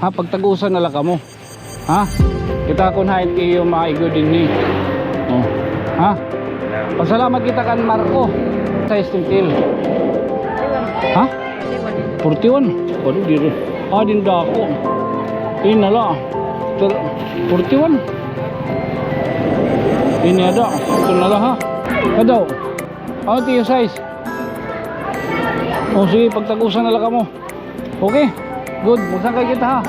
Ha, pagtagusan na lang kamo. Ha? Kita kon hain kayo maigo din ni. Oh. Ha? Pasalamat kita kan Marco sa istintil. Ha? 41. Waduh diri. Ah din dako. Inala. 41. Ini ada. Ito na lang ha. Kadaw. Ano tiyo size? Oh sige, pagtagusan na lang kamo. Okay? Good. Magsangkay kita ha.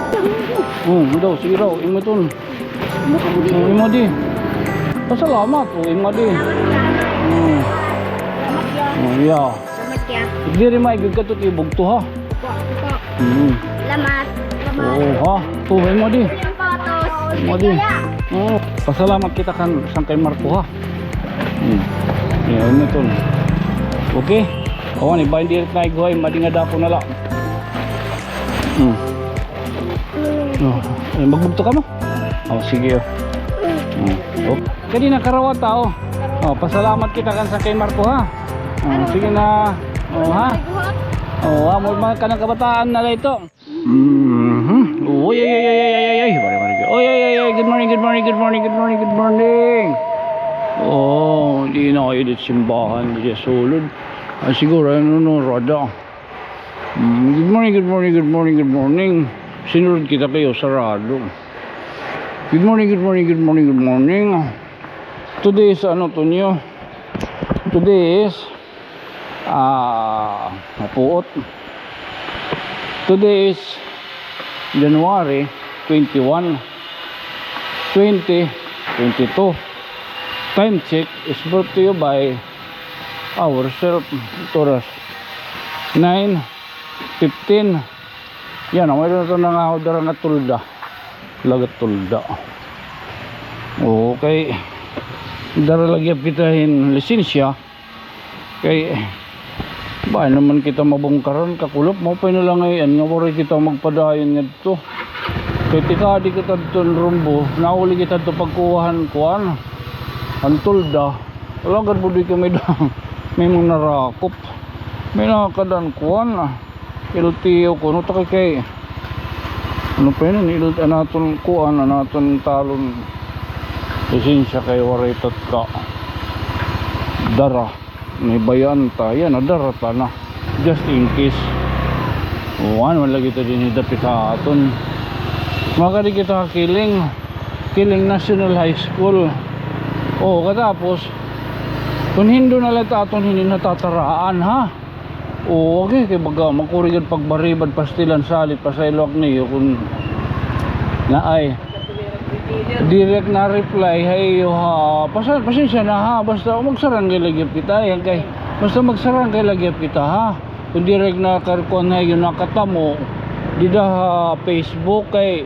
Oh, daw sige raw. Imo ton. Imo di. Pasalamat. Oh, imo di. Oh, yeah. Salamat ya. Hindi rin maigig ka ito tibog to ha. Salamat. Oo ha. Tuhay mo di. Patos. Mo di. Oo. Pasalamat kita kan sang kay Marco ha. Yan ito. Okay. O ni bahin direct na iguhay. Madingada ko na lang. Magbugto ka mo? Oh sige. Oh. Kanina karawat tao. Oh, pasalamat kita kan sa kay Marco ha. Oh, sige na. Oh ha. Oh, amo man kanang kabataan na ito. Oy ay. Oy ay. Good morning. Oh, di na kayo dito simbahan di sulod. Siguro ano rada. Good morning. Sinulod kita kayo sarado. Good morning. Today is ano to niyo? Today is mapuot. Today is January 21, 2022. Time check is brought to you by ourselves. Oras 9:15. Yan, mayroon ito na nga darang at tulda. Lagat tulda. Okay. Dara lagi pitahin lisensya. Kay ba naman kita mabungkaran kakulop mo pa na lang ngayon nga wala kita magpadayon ngadto. Kay tikadi kita ton rumbo, nauli kita to pagkuhan kuan. Antulda. Wala gad budi kami dang. May mong narakop. May nakadan kuan. Iltiyo ko no ta kay. Ano pa yun? Anaton kuan, anaton talon. Lisensya kay waritot ka. Dara. May bayanta. Yan, nadarata na. Just in case. Wala lagi ito din dapit sa aton. Makadi kita Kiling National High School. O, katapos, kung hindo na lang aton hindi natataraan ha. O, okay, kaya baga makurigad pagbaribad pastilan salit pa sa ilok niyo kung naay direct na reply hey ha pasensya na ha basta magsarang kay lagyap kita yan kay basta magsarang kay lagyap kita ha kung direct na karkon na yun nakatamo di da Facebook kay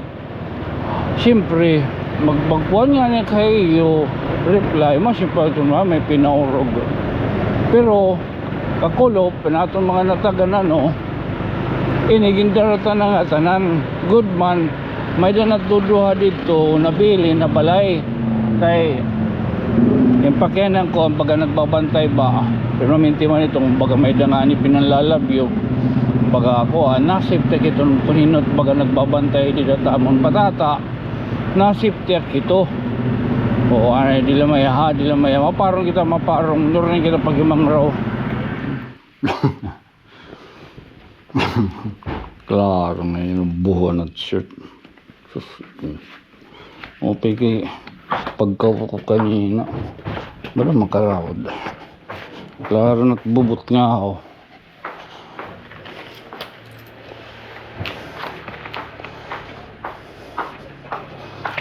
siyempre magbagpuan nga niya kay reply masipal ito na may pinaurog pero kakulop pinaton mga natagan ano inigindarata na nga tanan good man may da natuduha dito nabili na balay kay yung pakyanan ko ang baga nagbabantay ba pero minti man itong baga may da nga ni pinanlalabyo baga ako nasiptek itong puninot baga nagbabantay di datamon patata nasiptek ito o ano di lamaya maparong kita nurin kita pagimang raw. Klaro na yun buwan at shirt. Okay kay pagkaw ko kanina bala makarawad klaro na't bubot nga ako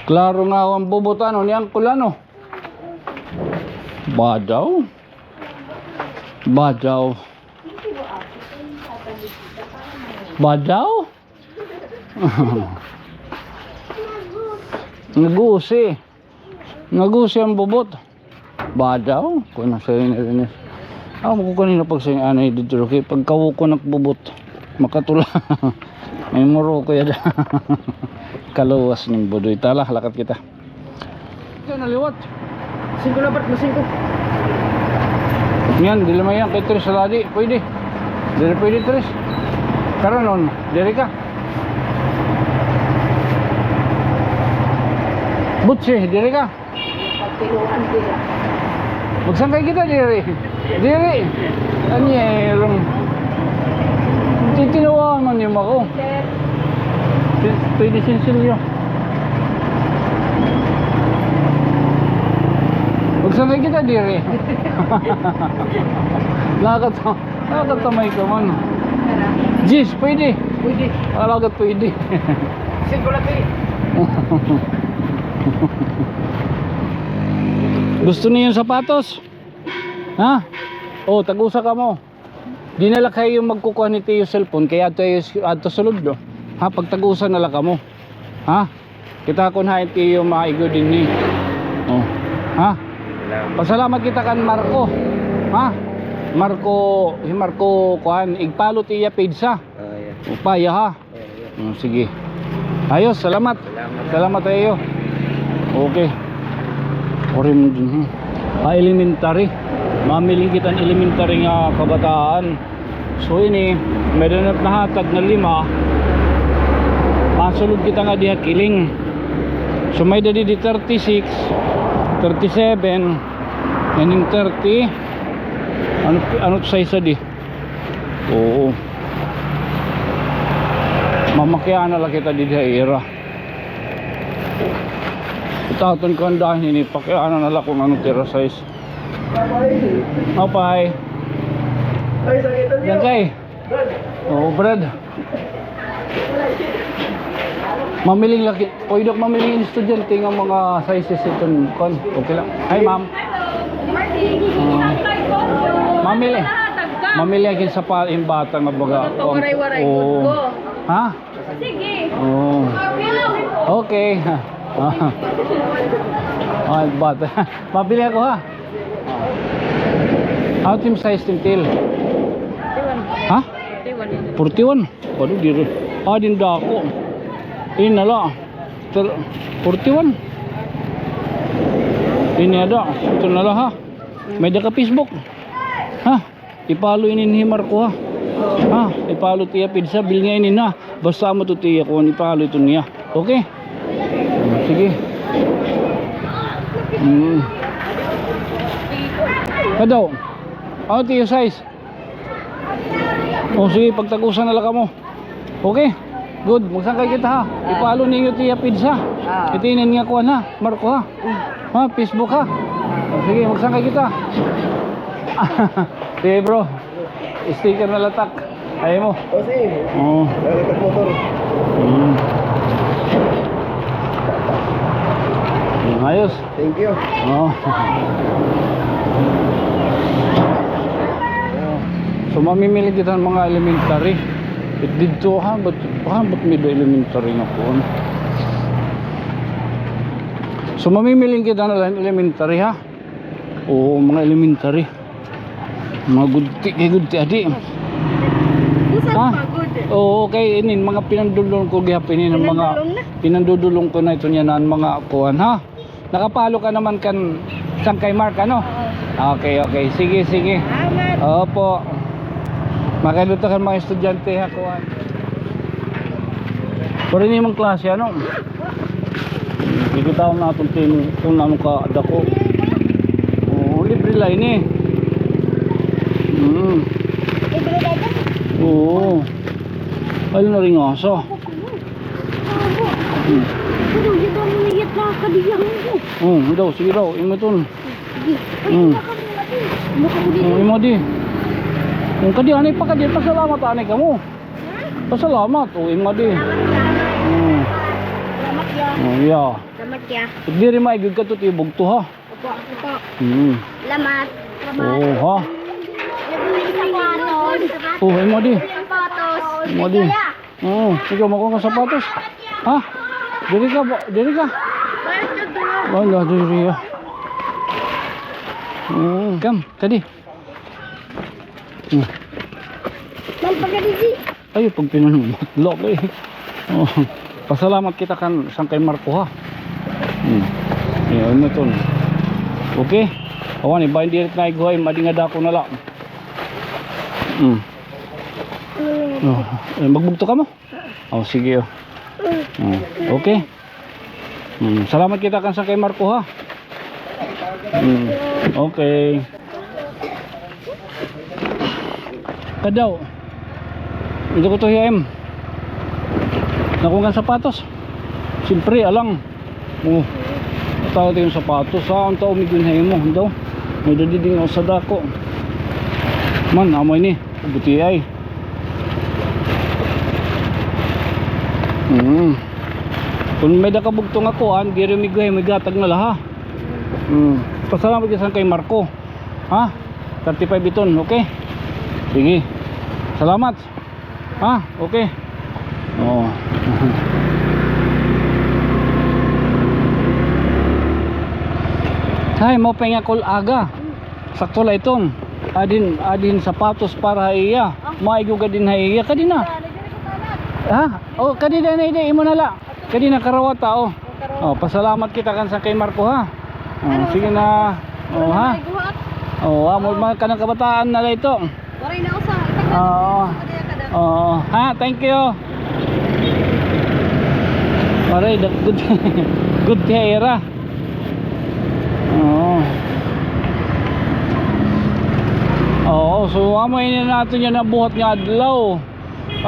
klaro nga ako ang bubot ano niyang kulano badaw Nagusi ang bubot. Badaw. Kung nasa yun na rin. Ako ko kanina pag sa ano dito. Okay, pagkawo ko nagbubot. Makatula. May muro ko yada. Kaluwas ng budoy. Tala, lakat kita. Ito naliwat. 5 na ba't na 5? Yan, di lamay yan. Kay Tres Saladi. Pwede. Dari pwede Tres. Karoon nun. Dari ka. Butsi, diri ka. Pagtiluan sila. Magsangkay kita diri. Diri. Anyerong. Titinawahan man yung ako. Sir, Pwede sinsilyo. Magsangkay kita diri. Nakatamay ka man. Jis, pwede. pwede. Alagat pwede. Sigurati. Gusto niyo yung sapatos? Ha? Oh, tag-usa ka mo. Dinala kayo yung magkukuha ni Teo cellphone kaya ato sulod do. Ha, pag tag-usa na lang ka mo. Ha? Kita kun ha Teo maigo din ni. Oh. Ha? Pasalamat kita kan Marco. Ha? Marco kuan igpalo tiya pizza. Upaya ha. Oh, sige. Ayos, salamat. Salamat tayo. Okay. Orim din. Elementary. Mamili kita ng elementary nga kabataan. So ini, meron na hatag na 5. Masulod kita nga diha kiling. So may dadi di 36, 37, and 30. Ano size di? Oo. Mamakyan na lang kita di era. Itaton ko ang dahil ini. Pakyan na lang kung ano tira size. Apay. Yan kay. Oo, Brad. Mamiling laki. Pwede ako mamiling estudyante ng mga sizes itong kon. Okay lang. Hi, ma'am. Mamili. Mamili agin sa yung bata nga baga. Waray-waray Oo. ko. Ha? Sige. Oo. Okay. Ay, bata. Mabili ako ha. How team size team tail? Ha? 41. Ano dito? Ah, dinda ako. Inala. 41. Ini ada. Ito na lang ha. May da ka Facebook. Ha? Ipalo ini ni Marco ha. Ha? Ipalo tiya pizza. Bil nga ini na. Basta mo to tiya ko. Ipalo ito niya. Okay? Sige. Kadaw. Ano tiyo size? O sige, pagtagusan na lang ka mo. Okay? Good, magsangkay kita ha. Ipalo ninyo tiya pizza. Itinin nga kuha na, Marco ha. Ha, Facebook ha. O, sige, magsangkay kita. Sige bro. Sticker na latak. Ayaw mo. O sige, Oo. lalatak motor. Ayos. Thank you. Oo. So mamimili kita ng mga elementary. Dito ha, ba't may elementary nga po? So mamimili kita ng elementary ha. Oo, mga elementary. Mga gudti adi. Ha? Oo, okay, inin mga pinandudulong ko gihapon ng mga pinandudulong ko na ito niya na mga kuan ha. Nakapalo ka naman kan Sangkay Mark ano? Okay, sige. Opo. Makaluto kan mga estudyante ha kuan. Pero ni mga klase ano? Kita na itong tin kung ano ka dako. Oo, libre line eh. Libre dada? Oo. Ayun na rin aso. Pero dito ang nangiyat na kadiyang ko. Oo, daw, sige daw, imatun. Sige. Imo di. Kung kadi anay pa kadi, pasalamat anay ka mo. Pasalamat, o imo di. Salamat ya. Oh, yeah. Salamat ya. Hindi rin maigod ka to, tibog to ha. Opo. Salamat. Oo ha. Sapatos. Oo, imo di. Sapatos. Imo di. Oo, ikaw makuha ka sapatos. Ha? Diri ka. Wala, diri ya. Kam, tadi. Malpagadizi. Ayo pag pinanulok eh. Oh, pasalamat kita kan Sangkay Marco ha. Iya, ano to. Okay. Awan iba hindi rin na iguhay, madinga dako na lang. Magbugto ka mo? Oh, sige oh. Okay. Salamat kita kan sa kay Marco ha. Okay. Kadaw. Ito ko to hiyam. Nakungan sapatos. Siyempre alang. Oh. Tawag yung sapatos ha. Ang tao migun mo daw. May dadiding ako sa dako. Man, amoy ni. Buti ay. Kung may nakabugtong ako, di rin may gatag na laha. Pasalamat ka kay Marco. Ha? 35 iton, okay? Sige. Salamat. Ha? Okay. Oh. Hay, mo pengakol aga. Sakto la itong. Adin sapatos para iya. Maigo ka din iya kadina. Ha? Oh, kadina na ide imo nala. Kadina karawata oh. Oh, pasalamat kita kan sa kay Marco ha. Oh, sige na. Oh ha. Oh, amo man kanang kabataan nala ito. Waray na usa. Oh, ha, thank you. Waray, good good era. Oh. Oo, so amoy na natin yan ang buhat nga adlaw.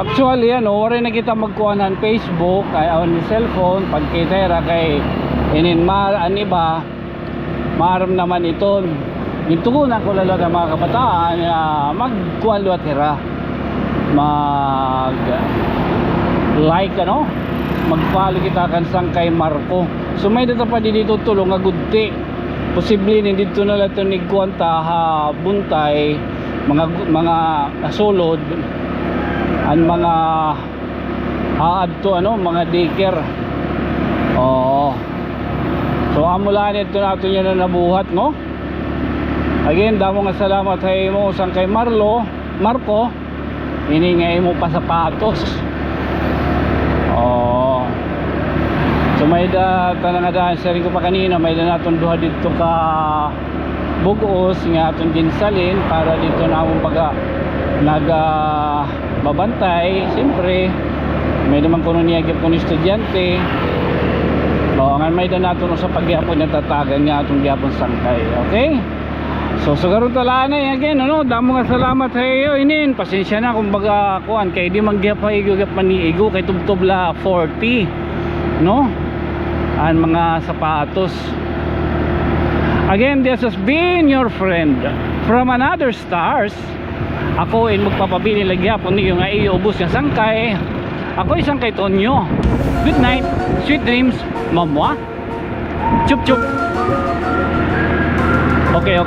Actually, waray na kita magkuhanan Facebook, kay on the cellphone, pagkitera kay aniba, maram naman iton. Dito ko na ko lalaga mga kabataan, magkuhan luat hira. Like mag-follow kita kan sang kay Marco. So may dito pa dito tulong nga gudti. Posible ni dito na lato ni kuanta ha buntay mga nasulod ang mga adto mga daycare. Oh. So amulan ito natin yan na nabuhat no. Again, damo nga salamat kay mo sang kay Marco. Iningay mo pa sapatos. Oh. So may tanang daan sharing ko pa kanina, may naton duha dito ka bugos nga aton ginsalin para dito na among babantay. Siyempre may naman kuno niya gyud kun estudyante. Nga may naton sa pagyapon natatagan nga atong gyapon sangkay. Okay? So sugaron talaan again damo nga salamat sa iyo inin. Pasensya na kung baga kuan kay di mangyapay gyud maniigo kay tubtubla 40 no ang mga sapatos. Again, this has been your friend from another stars. Ako ay magpapabili lagyapon niyo nga iubos nga sangkay. Ako isang kay Tonyo. Good night, sweet dreams, mamwa. Chup chup. Okay.